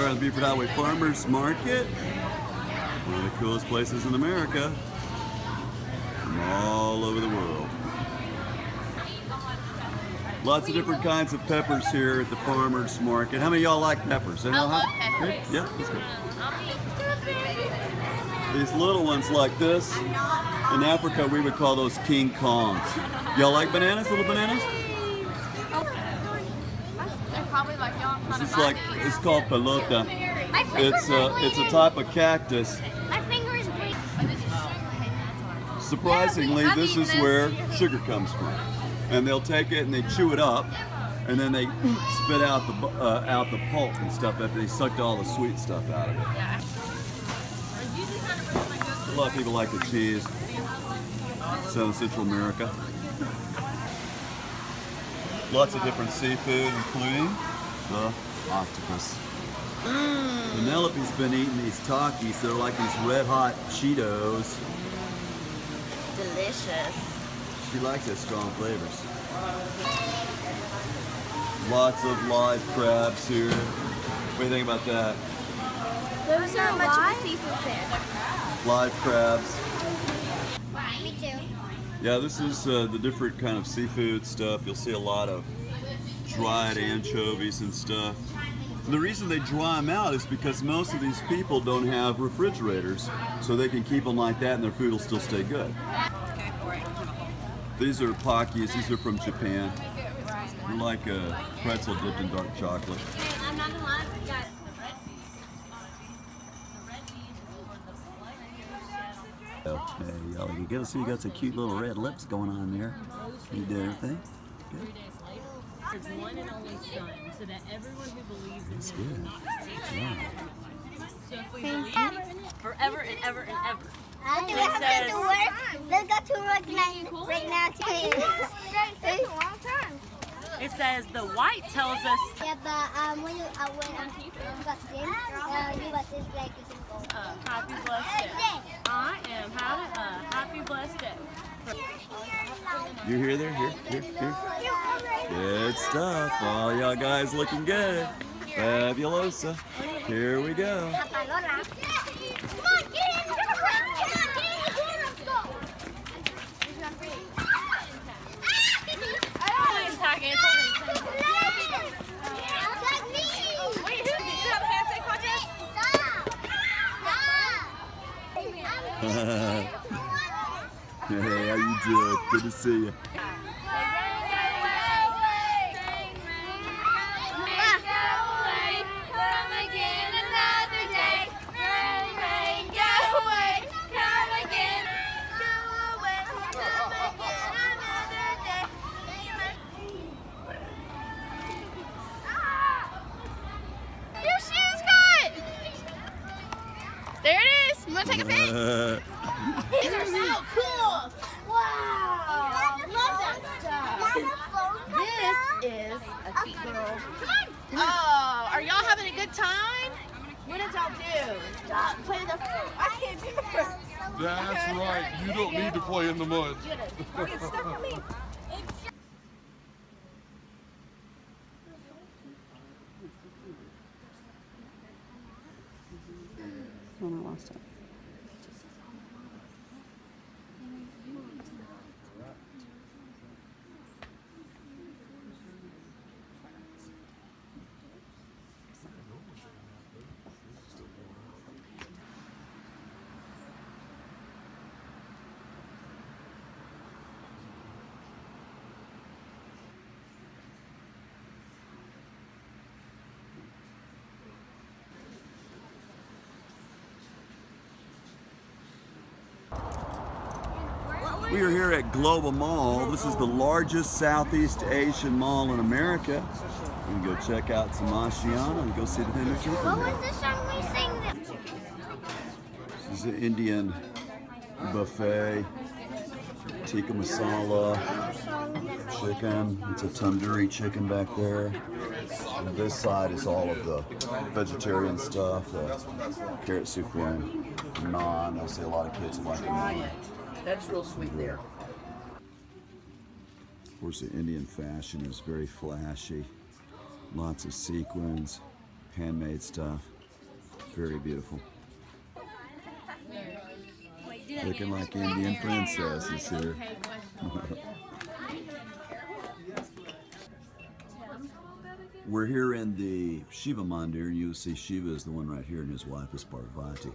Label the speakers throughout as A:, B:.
A: on the Beaufort Highway Farmers Market. One of the coolest places in America. From all over the world. Lots of different kinds of peppers here at the Farmers Market. How many of y'all like peppers?
B: I love peppers.
A: Yeah, that's good. These little ones like this, in Africa we would call those King Kongs. Y'all like bananas, little bananas?
B: They're probably like y'all.
A: This is like, it's called pelota. It's a type of cactus.
B: My finger is bleeding.
A: Surprisingly, this is where sugar comes from. And they'll take it and they chew it up, and then they spit out the pulp and stuff after they sucked all the sweet stuff out of it. A lot of people like the cheese. South Central America. Lots of different seafood, including the octopus. Penelope's been eating these Takis. They're like these red hot Cheetos.
B: Delicious.
A: She likes that strong flavors. Lots of live crabs here. What do you think about that?
B: Those are much of a seafood fan.
A: Live crabs.
B: Me too.
A: Yeah, this is the different kind of seafood stuff. You'll see a lot of dried anchovies and stuff. And the reason they dry them out is because most of these people don't have refrigerators, so they can keep them like that and their food will still stay good. These are Pakis. These are from Japan. They're like a pretzel dipped in dark chocolate. Okay, y'all, you get to see you got some cute little red lips going on there. You did everything? Good.
C: His one and only son, so that everyone who believes in
A: That's
C: him
A: good.
C: will not taste it.
A: Yeah.
C: So if we believe forever and ever and ever.
B: Let's go to work right now today. It's a long time.
C: It says the white tells us
B: Yeah, but when you got in, you got this like it's in gold.
C: happy blessed day. I am having a happy blessed day.
A: You hear there? Here. Good stuff. All y'all guys looking good. Fabulosa. Here we go. Hey, how you doing? Good to see you.
B: There it is. You want to take a pic? These are so cool. Wow. Love that stuff. This is a cute girl. Oh, are y'all having a good time? What did y'all do? Y'all play the... I can't do it.
D: That's right. You don't need to play in the mud.
B: Get stuck on me.
E: When I lost it.
A: We are here at Global Mall. This is the largest Southeast Asian mall in America. We can go check out some Asiana and go see the thing that's open
B: What
A: there.
B: was the song we sang?
A: This is an Indian buffet. Tikka masala, chicken. It's a tandoori chicken back there. And this side is all of the vegetarian stuff. Carrot souffle, naan. I see a lot of kids like the naan.
E: That's real sweet there.
A: Of course, the Indian fashion is very flashy. Lots of sequins, handmade stuff. Very beautiful. Looking like Indian princesses here. We're here in the Shiva Mandir, and you'll see Shiva is the one right here, and his wife is Parvati.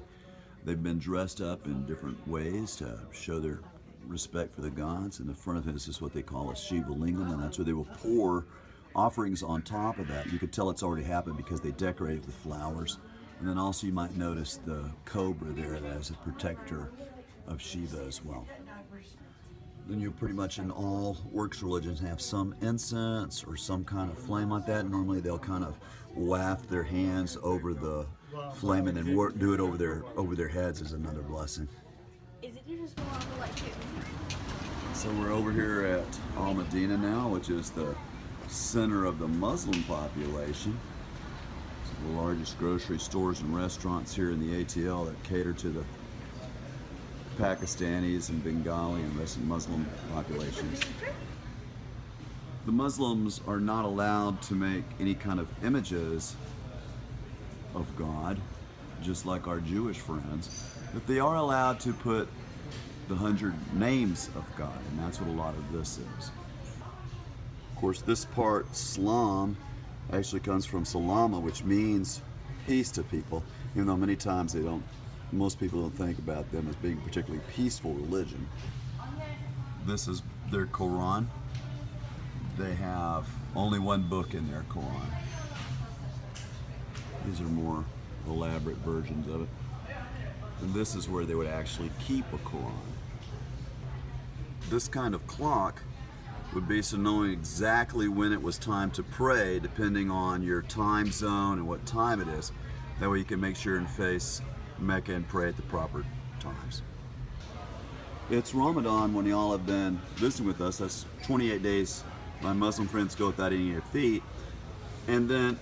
A: They've been dressed up in different ways to show their respect for the gods. In the front of this is what they call a Shiva Lingam, and that's where they will pour offerings on top of that. You could tell it's already happened because they decorate it with flowers. And then also you might notice the cobra there that is a protector of Shiva as well. Then you pretty much in all works religions have some incense or some kind of flame like that. Normally they'll kind of waft their hands over the flame and then do it over their heads as another blessing. So we're over here at Al Medina now, which is the center of the Muslim population. It's the largest grocery stores and restaurants here in the ATL that cater to the Pakistanis and Bengali and rest of Muslim populations. The Muslims are not allowed to make any kind of images of God, just like our Jewish friends, but they are allowed to put the 100 names of God, and that's what a lot of this is. Of course, this part, Islam, actually comes from Salama, which means peace to people, even though many times most people don't think about them as being a particularly peaceful religion. This is their Quran. They have only one book in their Quran. These are more elaborate versions of it. And this is where they would actually keep a Quran. This kind of clock would be so knowing exactly when it was time to pray, depending on your time zone and what time it is. That way you can make sure and face Mecca and pray at the proper times. It's Ramadan when y'all have been visiting with us. That's 28 days my Muslim friends go without eating their feet. And then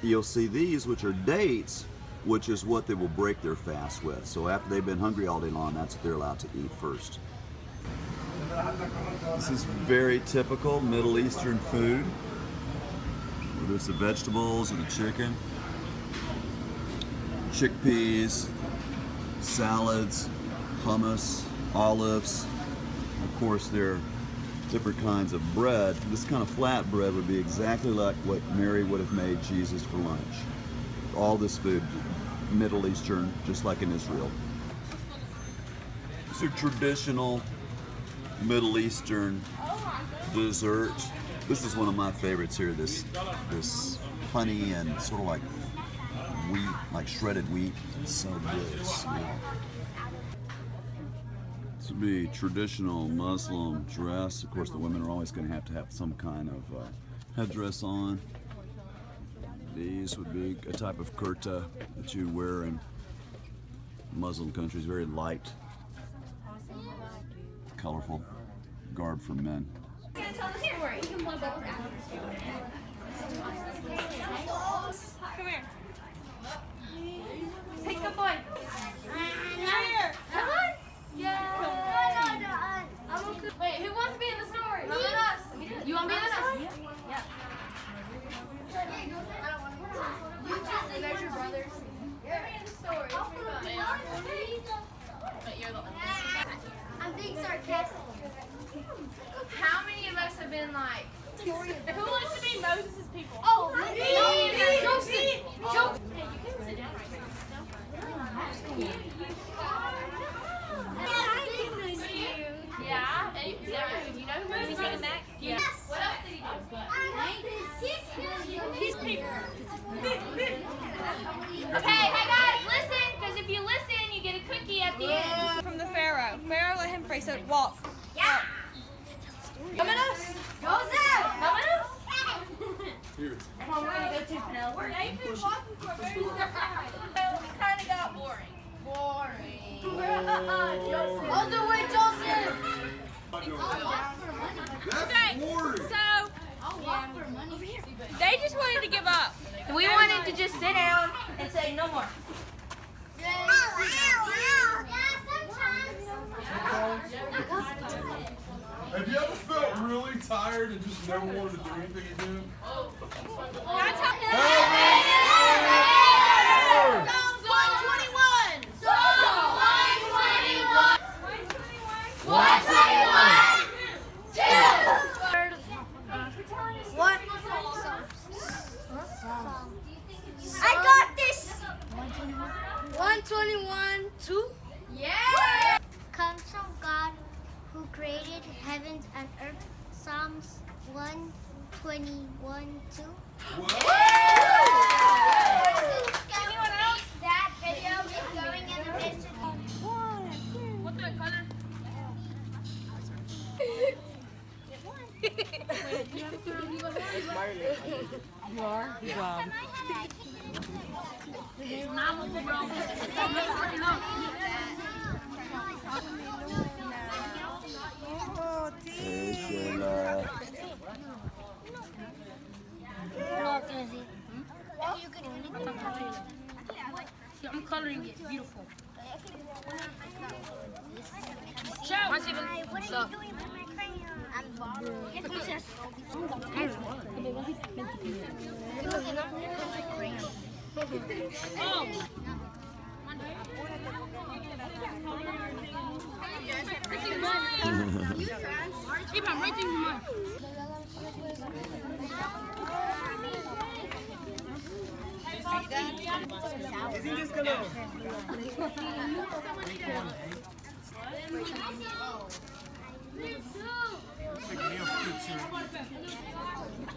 A: you'll see these, which are dates, which is what they will break their fast with. So after they've been hungry all day long, that's what they're allowed to eat first. This is very typical Middle Eastern food, whether it's the vegetables or the chicken, chickpeas, salads, hummus, olives. Of course, there are different kinds of bread. This kind of flat bread would be exactly like what Mary would have made Jesus for lunch. All this food, Middle Eastern, just like in Israel. These are traditional Middle Eastern desserts. This is one of my favorites here. This honey and sort of like wheat, like shredded wheat. It's so good. It's sweet. This would be traditional Muslim dress. Of course, the women are always going to have some kind of headdress on. These would be a type of kurta that you wear in Muslim countries. Very light, colorful garb for men.
B: Come here. Take the boy. Here. Come on. Yeah. Wait, who wants to be in the story? Us. You want to be in the story? Yeah. You just there's your brothers. Yeah. In the story. But you're the only one. I'm being sarcastic. How many of us have been like? Who wants to be Moses' people? Oh, Joseph. Hey, you can sit down right here. Yeah, and you know who Moses is? Yeah. What else did he do? These people. Okay, hey guys, listen, because if you listen, you get a cookie at the end.
F: From the Pharaoh. Pharaoh let him free, so walk.
B: Yeah. Come at us. Joseph. Come at us.
D: Here.
B: Come on, we're gonna go to Penelope. You've been walking for a very long time. It kind of got boring. Joseph. All the way, Joseph.
F: Okay, so they just wanted to give up.
B: We wanted to just sit down and say no more.
D: Have you ever felt really tired and just never wanted to do anything again?
F: That's how
C: 2?
F: Yeah!
G: Comes from God who created heavens and earth. Psalms 121:2.
F: Anyone else?
G: That video is going in the picture.
F: What's the color?
E: You are? Good job.
A: Hey, Shayla.
C: I'm coloring it. Beautiful.
G: What are you doing with my crayon? I'm
C: Keep on writing mine.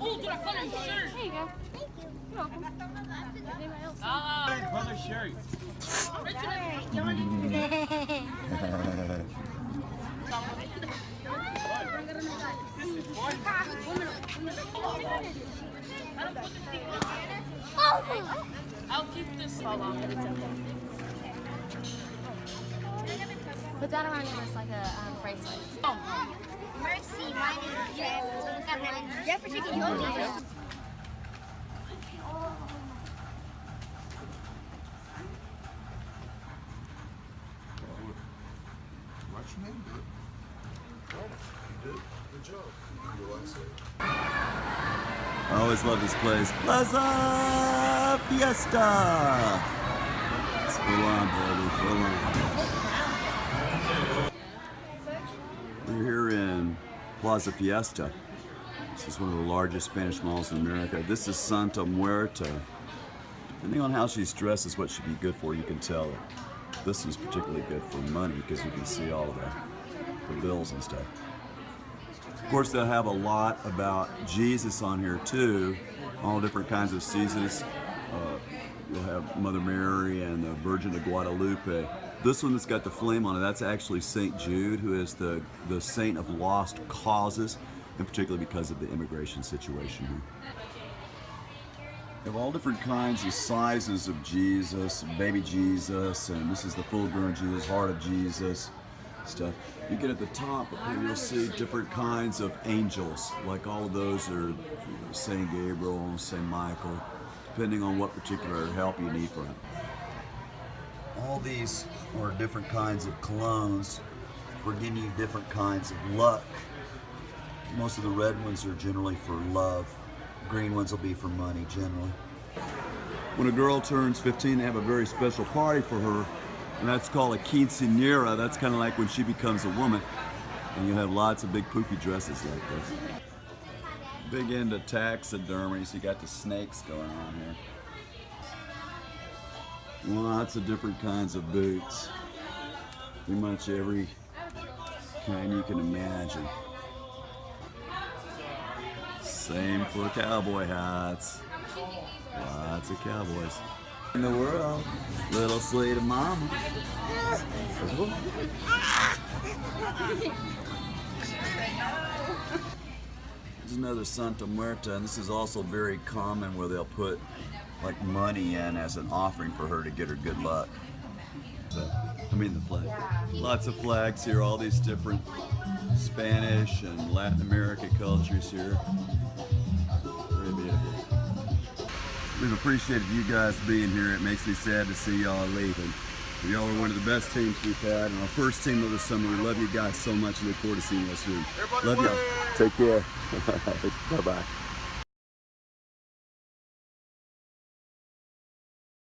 C: Oh, did I color your shirt? There you go.
D: Color shirt.
C: I'll keep this.
B: Put that around your wrist like a bracelet.
G: Mercy, mine is Jeff. Look at mine. Jefferson, can you hold me?
A: What's your name, dude? You did. Good job. You like it? I always love this place. Plaza Fiesta! It's full on, baby, full on. We're here in Plaza Fiesta. This is one of the largest Spanish malls in America. This is Santa Muerta. Depending on how she's dressed is what should be good for, you can tell it. This is particularly good for money because you can see all of the bills and stuff. Of course, they'll have a lot about Jesus on here too, all different kinds of seasons. You'll have Mother Mary and the Virgin of Guadalupe. This one that's got the flame on it, that's actually St. Jude, who is the saint of lost causes, and particularly because of the immigration situation here. They have all different kinds of sizes of Jesus, baby Jesus, and this is the full-grown Jesus, heart of Jesus, stuff. You get at the top up here, you'll see different kinds of angels. Like all of those are St. Gabriel, St. Michael, depending on what particular help you need from it. All these are different kinds of colognes for giving you different kinds of luck. Most of the red ones are generally for love. Green ones will be for money, generally. When a girl turns 15, they have a very special party for her, and that's called a quinceañera. That's kind of like when she becomes a woman, and you'll have lots of big poofy dresses like this. Big into taxidermy, so you got the snakes going on here. Lots of different kinds of boots. Pretty much every kind you can imagine. Same for cowboy hats. Lots of cowboys. In the world, little slate of mama. There's another Santa Muerta, and this is also very common where they'll put like money in as an offering for her to get her good luck. So, I mean the flag. Lots of flags here, all these different Spanish and Latin American cultures here. Very beautiful. We've appreciated you guys being here. It makes me sad to see y'all leaving. Y'all are one of the best teams we've had, and our first team of the summer. We love you guys so much and look forward to seeing you soon. Love y'all. Take care. Bye-bye.